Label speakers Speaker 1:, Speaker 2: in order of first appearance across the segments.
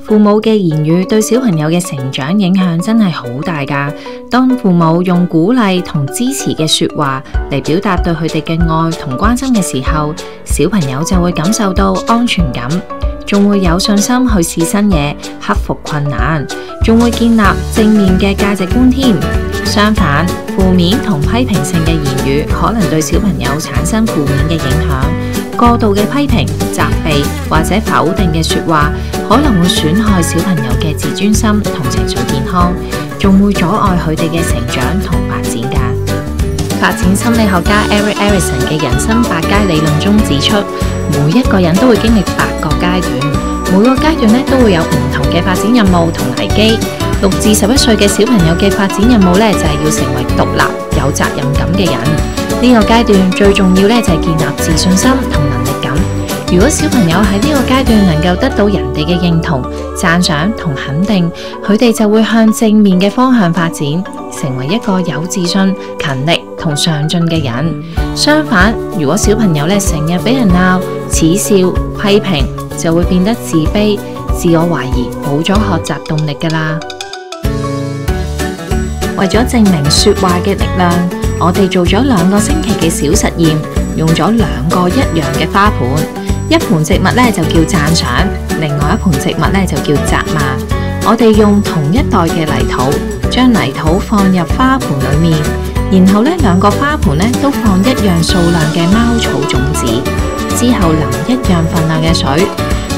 Speaker 1: 父母嘅言語對小朋友嘅成長影響真係好大㗎。當父母用鼓勵同支持嘅說話嚟表達對佢哋嘅愛同關心嘅時候，小朋友就會感受到安全感，仲會有信心去試新嘢，克服困難，仲會建立正面嘅價值觀添。相反，負面同批評性嘅言語可能對小朋友產生負面嘅影響。過度嘅批評、責備或者否定嘅說話，可能會損害小朋友嘅自尊心同情緒健康，仲會阻礙佢哋嘅成長同發展㗎。發展心理學家 Erik Erikson 嘅人生8階理論中指出，每一個人都會經歷8個階段，每個階段都會有唔同嘅發展任務同危機。6至11歲嘅小朋友嘅發展任務就係要成為獨立、有責任感嘅人。呢個階段最重要就係建立自信心同能力感。如果小朋友喺呢個階段能夠得到人哋嘅認同、讚賞同肯定，佢哋就會向正面嘅方向發展，成為一個有自信、勤力同上進嘅人。相反，如果小朋友成日俾人鬧、恥笑、批評，就會變得自卑、自我懷疑，冇咗學習動力㗎喇。為咗證明說話嘅力量，我哋做咗2個星期嘅小實驗，用咗2個一樣嘅花盆，一盆植物就叫讚賞，另外一盆植物就叫責罵。我哋用同一袋嘅泥土，將泥土放入花盆裏面，然後2個花盆都放一樣數量嘅貓草種子，之後淋一樣份量嘅水，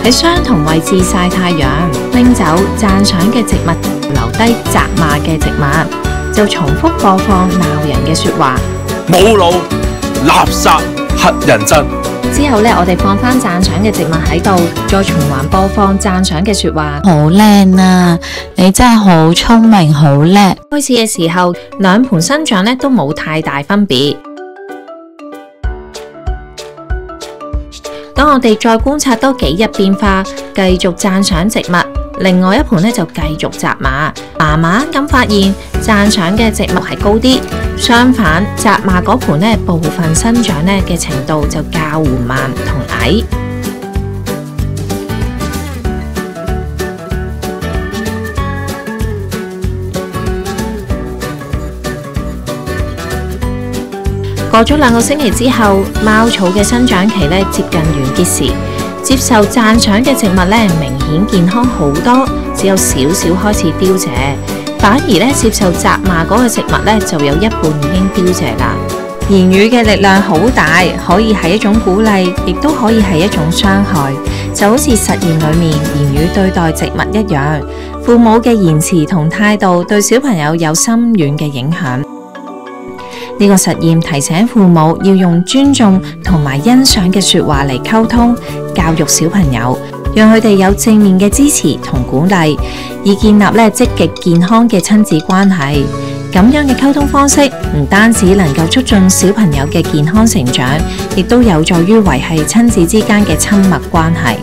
Speaker 1: 喺相同位置曬太陽，拎走讚賞嘅植物，留低責罵嘅植物。就重複播放鬧人嘅說話，
Speaker 2: 冇腦、垃圾、乞人憎。
Speaker 1: 之後我哋放返讚賞嘅植物喺度，再循環播放讚賞嘅說話。
Speaker 3: 好靚啊！你真係好聰明，好叻。
Speaker 1: 開始嘅時候，2盆生長都冇太大分別。當我哋再觀察多幾日變化，繼續讚賞植物，另外一盆就繼續責罵，慢慢咁發現讚賞嘅植物係高啲，相反責罵嗰盆部分生長嘅程度就較緩慢同矮。過咗2個星期之後，貓草嘅生長期接近完結時，接受讚賞嘅植物明顯健康好多，只有少少開始凋謝，反而接受責罵嗰個植物就有一半已經凋謝啦。言語嘅力量好大，可以係一種鼓勵，亦都可以係一種傷害，就好似實驗裏面言語對待植物一樣。父母嘅言辭同態度對小朋友有深遠嘅影響。呢個實驗提醒父母要用尊重同埋欣賞嘅說話嚟溝通，教育小朋友，讓佢哋有正面嘅支持同鼓勵，以建立積極健康嘅親子關係。咁樣嘅溝通方式唔單止能夠促進小朋友嘅健康成長，亦都有助於維繫親子之間嘅親密關係。